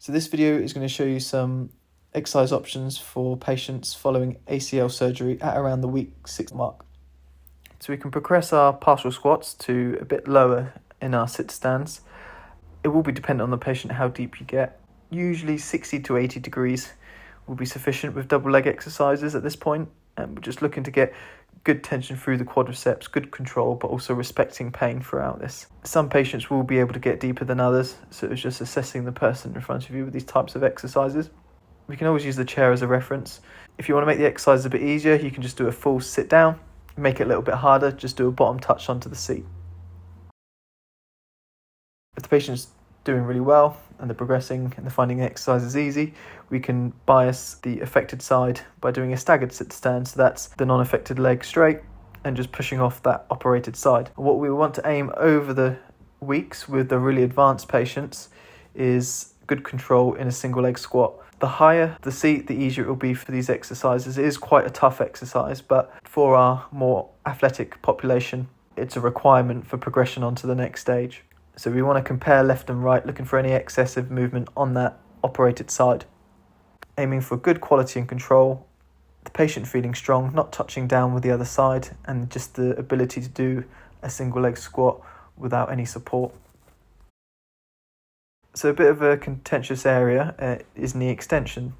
So this video is going to show you some exercise options for patients following ACL surgery at around the week 6 mark. So we can progress our partial squats to a bit lower in our sit stands. It will be dependent on the patient how deep you get. Usually 60 to 80 degrees will be sufficient with double leg exercises at this point. And we're just looking to get good tension through the quadriceps, good control, but also respecting pain throughout this. Some patients will be able to get deeper than others, so it's just assessing the person in front of you with these types of exercises. We can always use the chair as a reference. If you want to make the exercise a bit easier, you can just do a full sit down. Make it a little bit harder, just do a bottom touch onto the seat. If the patient's doing really well and they're progressing and they're finding the exercises easy, we can bias the affected side by doing a staggered sit stand. So that's the non-affected leg straight and just pushing off that operated side. What we want to aim over the weeks with the really advanced patients is good control in a single leg squat. The higher the seat, the easier it will be for these exercises. It is quite a tough exercise, but for our more athletic population, it's a requirement for progression onto the next stage. So we want to compare left and right, looking for any excessive movement on that operated side. Aiming for good quality and control, the patient feeling strong, not touching down with the other side, and just the ability to do a single leg squat without any support. So a bit of a contentious area is knee extension.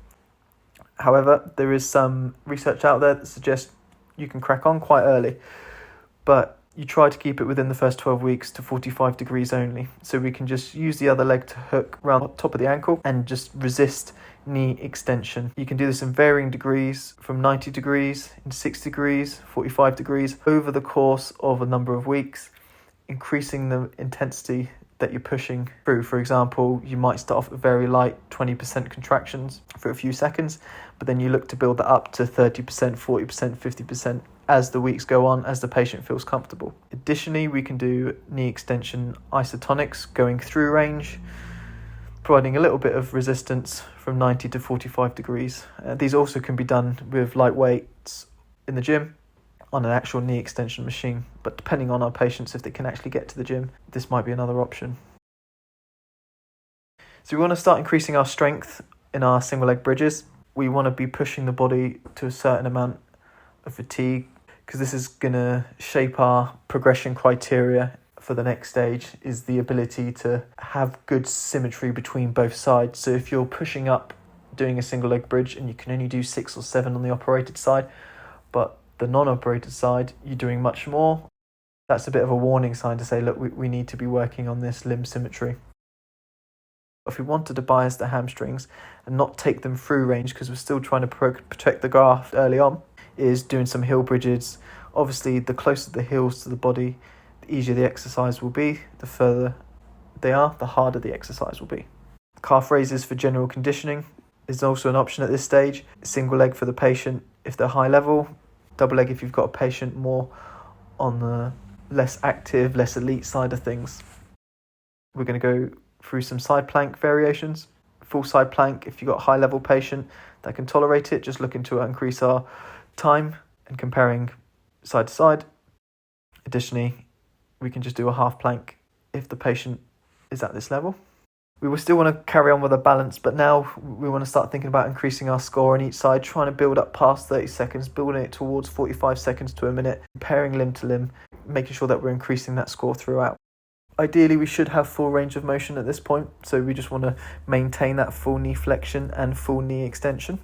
However, there is some research out there that suggests you can crack on quite early, but you try to keep it within the first 12 weeks to 45 degrees only. So we can just use the other leg to hook around the top of the ankle and just resist knee extension. You can do this in varying degrees, from 90 degrees, in 6 degrees, 45 degrees, over the course of a number of weeks, increasing the intensity that you're pushing through. For example, you might start off with very light 20% contractions for a few seconds, but then you look to build that up to 30%, 40%, 50% as the weeks go on, as the patient feels comfortable. Additionally, we can do knee extension isotonics going through range, providing a little bit of resistance from 90 to 45 degrees. These also can be done with light weights in the gym on an actual knee extension machine, but depending on our patients, if they can actually get to the gym, this might be another option. So we want to start increasing our strength in our single leg bridges. We want to be pushing the body to a certain amount of fatigue, because this is going to shape our progression criteria for the next stage, is the ability to have good symmetry between both sides. So if you're pushing up doing a single leg bridge and you can only do 6 or 7 on the operated side, but the non-operated side, you're doing much more, that's a bit of a warning sign to say, look, we need to be working on this limb symmetry. If we wanted to bias the hamstrings and not take them through range, because we're still trying to protect the graft early on, is doing some heel bridges. Obviously, the closer the heels to the body, the easier the exercise will be. The further they are, the harder the exercise will be. Calf raises for general conditioning is also an option at this stage. Single leg for the patient if they're high level, double leg if you've got a patient more on the less active, less elite side of things. We're going to go through some side plank variations. Full side plank if you've got a high level patient that can tolerate it, just looking to increase our time and comparing side to side. Additionally, we can just do a half plank if the patient is at this level. We will still want to carry on with a balance, but now we want to start thinking about increasing our score on each side, trying to build up past 30 seconds, building it towards 45 seconds to a minute, pairing limb to limb, making sure that we're increasing that score throughout. Ideally, we should have full range of motion at this point, so we just want to maintain that full knee flexion and full knee extension.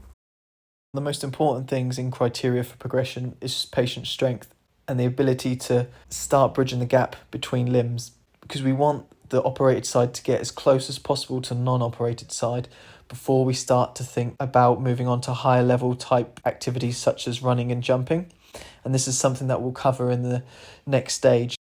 The most important things in criteria for progression is patient strength and the ability to start bridging the gap between limbs, because we want the operated side to get as close as possible to non-operated side before we start to think about moving on to higher level type activities such as running and jumping. And this is something that we'll cover in the next stage.